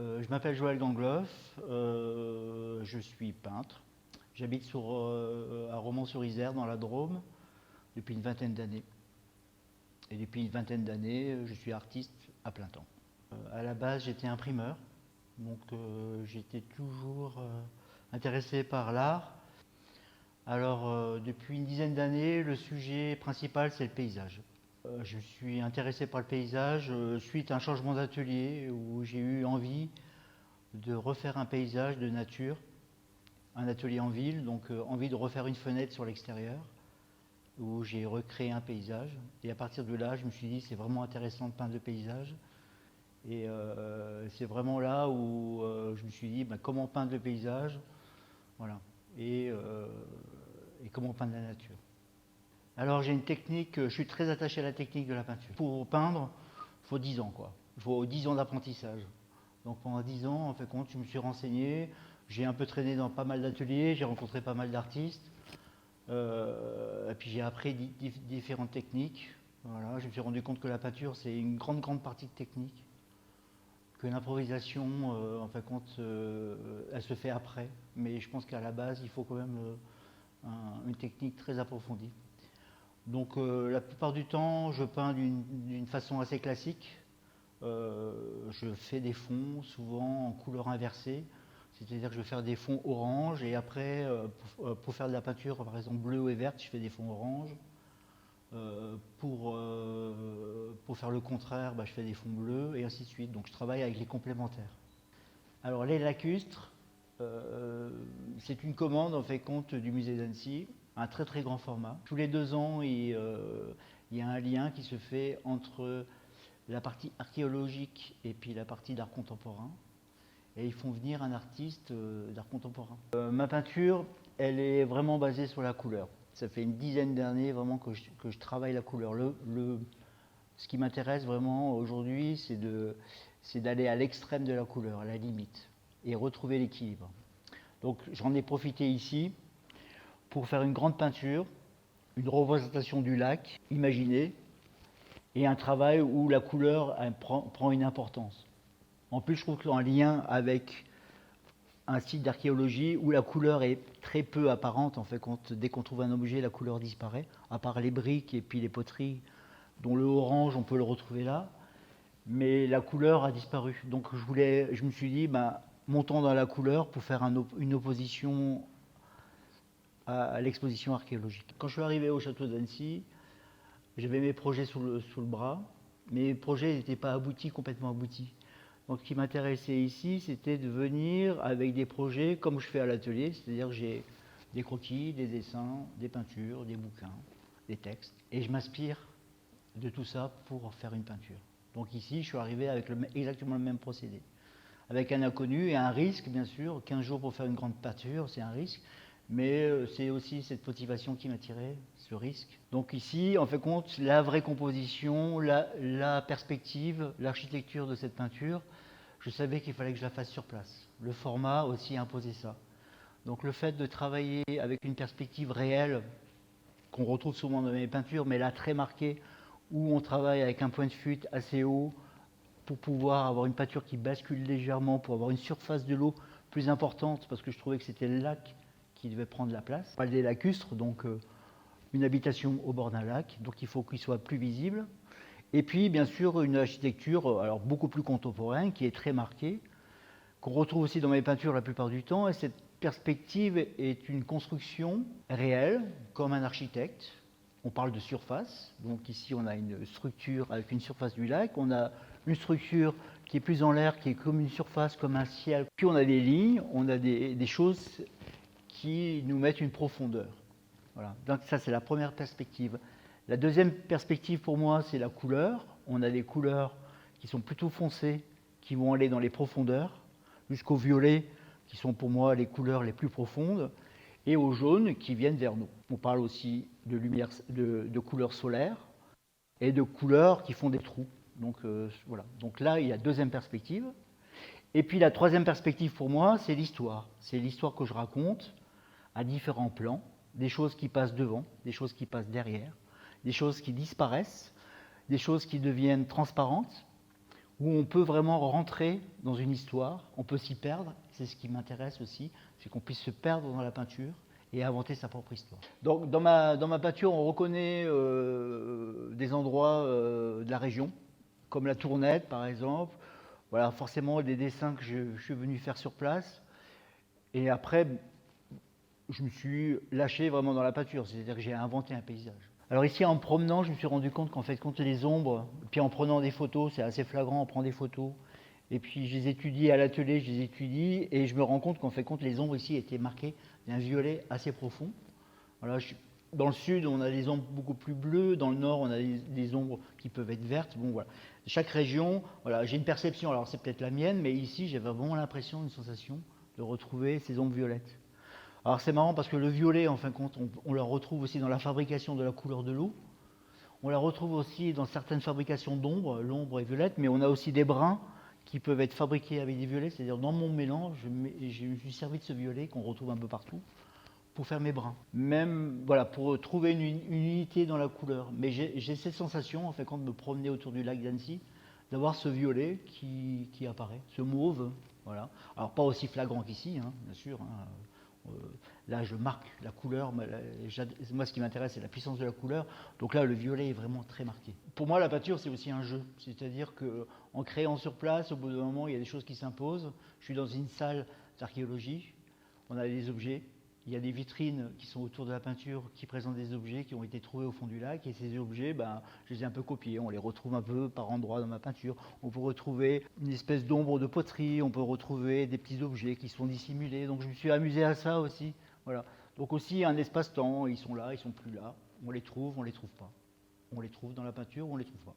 Je m'appelle Joël Gangloff, je suis peintre. J'habite à Romans-sur-Isère, dans la Drôme, depuis une vingtaine d'années. Et depuis une vingtaine d'années, je suis artiste à plein temps. À la base, j'étais imprimeur, donc j'étais toujours intéressé par l'art. Alors, depuis une dizaine d'années, le sujet principal, c'est le paysage. Je suis intéressé par le paysage suite à un changement d'atelier où j'ai eu envie de refaire un paysage de nature, un atelier en ville, donc envie de refaire une fenêtre sur l'extérieur, où j'ai recréé un paysage. Et à partir de là, je me suis dit, c'est vraiment intéressant de peindre le paysage. Et c'est vraiment là où je me suis dit, comment peindre le paysage, voilà. Et comment peindre la nature. Alors j'ai une technique, je suis très attaché à la technique de la peinture. Pour peindre, il faut 10 ans, quoi. Il faut 10 ans d'apprentissage. Donc pendant 10 ans, en fait, je me suis renseigné, j'ai un peu traîné dans pas mal d'ateliers, j'ai rencontré pas mal d'artistes, et puis j'ai appris différentes techniques. Voilà, je me suis rendu compte que la peinture, c'est une grande partie de technique, que l'improvisation, en fin de compte, elle se fait après, mais je pense qu'à la base, il faut quand même une technique très approfondie. Donc la plupart du temps, je peins d'une façon assez classique. Je fais des fonds souvent en couleur inversée, c'est-à-dire que je vais faire des fonds orange et après, pour faire de la peinture, par exemple bleue et verte, je fais des fonds orange. Pour faire le contraire, je fais des fonds bleus et ainsi de suite. Donc je travaille avec les complémentaires. Alors les lacustres, c'est une commande en fait compte du musée d'Annecy, un très grand format. Tous les 2 ans, il y a un lien qui se fait entre la partie archéologique et puis la partie d'art contemporain. Et ils font venir un artiste d'art contemporain. Ma peinture, elle est vraiment basée sur la couleur. Ça fait une dizaine d'années vraiment que je travaille la couleur. Ce qui m'intéresse vraiment aujourd'hui, c'est d'aller à l'extrême de la couleur, à la limite, et retrouver l'équilibre. Donc j'en ai profité ici pour faire une grande peinture, une représentation du lac imaginé, et un travail où la couleur prend une importance. En plus, je trouve qu'en lien avec un site d'archéologie où la couleur est très peu apparente, en fait, dès qu'on trouve un objet, la couleur disparaît, à part les briques et puis les poteries, dont le orange, on peut le retrouver là, mais la couleur a disparu. Donc je me suis dit, montons dans la couleur pour faire une opposition à l'exposition archéologique. Quand je suis arrivé au château d'Annecy, j'avais mes projets sous le bras. Mes projets n'étaient pas complètement aboutis. Donc ce qui m'intéressait ici, c'était de venir avec des projets comme je fais à l'atelier, c'est-à-dire que j'ai des croquis, des dessins, des peintures, des bouquins, des textes, et je m'inspire de tout ça pour faire une peinture. Donc ici, je suis arrivé avec exactement le même procédé, avec un inconnu et un risque, bien sûr. 15 jours pour faire une grande peinture, c'est un risque, mais c'est aussi cette motivation qui m'a tiré, ce risque. Donc ici, en fait compte, la vraie composition, la perspective, l'architecture de cette peinture, je savais qu'il fallait que je la fasse sur place. Le format aussi imposait ça. Donc le fait de travailler avec une perspective réelle, qu'on retrouve souvent dans mes peintures, mais là très marquée, où on travaille avec un point de fuite assez haut pour pouvoir avoir une peinture qui bascule légèrement, pour avoir une surface de l'eau plus importante, parce que je trouvais que c'était le lac qui devait prendre la place. On parle des lacustres, donc une habitation au bord d'un lac, donc il faut qu'il soit plus visible. Et puis bien sûr une architecture alors beaucoup plus contemporaine, qui est très marquée, qu'on retrouve aussi dans mes peintures la plupart du temps, et cette perspective est une construction réelle, comme un architecte. On parle de surface, donc ici on a une structure avec une surface du lac, on a une structure qui est plus en l'air, qui est comme une surface, comme un ciel. Puis on a des lignes, on a des choses qui nous mettent une profondeur. Voilà. Donc ça c'est la première perspective. La deuxième perspective pour moi c'est la couleur. On a des couleurs qui sont plutôt foncées, qui vont aller dans les profondeurs, jusqu'au violet, qui sont pour moi les couleurs les plus profondes, et au jaune qui viennent vers nous. On parle aussi de lumière, de couleurs solaires et de couleurs qui font des trous. Donc voilà. Donc là, il y a deuxième perspective. Et puis la troisième perspective pour moi, c'est l'histoire. C'est l'histoire que je raconte à différents plans, des choses qui passent devant, des choses qui passent derrière, des choses qui disparaissent, des choses qui deviennent transparentes, où on peut vraiment rentrer dans une histoire, on peut s'y perdre, c'est ce qui m'intéresse aussi, c'est qu'on puisse se perdre dans la peinture et inventer sa propre histoire. Donc dans ma peinture, on reconnaît des endroits de la région, comme la Tournette par exemple, voilà forcément des dessins que je suis venu faire sur place, et après je me suis lâché vraiment dans la peinture, c'est-à-dire que j'ai inventé un paysage. Alors ici, en me promenant, je me suis rendu compte qu'en fait, quand les ombres, puis en prenant des photos, c'est assez flagrant, on prend des photos, et puis je les étudie à l'atelier, je les étudie, et je me rends compte qu'en fait, les ombres ici étaient marquées d'un violet assez profond. Voilà, dans le sud, on a des ombres beaucoup plus bleues, dans le nord, on a des ombres qui peuvent être vertes. Bon, voilà. Chaque région, voilà, j'ai une perception, alors c'est peut-être la mienne, mais ici, j'ai vraiment l'impression, une sensation de retrouver ces ombres violettes. Alors c'est marrant parce que le violet, en fin de compte, on le retrouve aussi dans la fabrication de la couleur de l'eau. On la retrouve aussi dans certaines fabrications d'ombre, l'ombre est violette, mais on a aussi des bruns qui peuvent être fabriqués avec des violets, c'est-à-dire dans mon mélange, je me suis servi de ce violet qu'on retrouve un peu partout pour faire mes bruns. Même voilà, pour trouver une unité dans la couleur. Mais j'ai cette sensation, en fait, quand de me promener autour du lac d'Annecy, d'avoir ce violet qui apparaît, ce mauve. Voilà. Alors pas aussi flagrant qu'ici, hein, bien sûr. Hein. Là, je marque la couleur. Moi, ce qui m'intéresse, c'est la puissance de la couleur. Donc là, le violet est vraiment très marqué. Pour moi, la peinture, c'est aussi un jeu. C'est-à-dire qu'en créant sur place, au bout d'un moment, il y a des choses qui s'imposent. Je suis dans une salle d'archéologie. On a des objets. Il y a des vitrines qui sont autour de la peinture qui présentent des objets qui ont été trouvés au fond du lac. Et ces objets, je les ai un peu copiés. On les retrouve un peu par endroits dans ma peinture. On peut retrouver une espèce d'ombre de poterie. On peut retrouver des petits objets qui sont dissimulés. Donc je me suis amusé à ça aussi. Voilà. Donc aussi un espace-temps. Ils sont là, ils sont plus là. On les trouve pas. On les trouve dans la peinture ou on les trouve pas.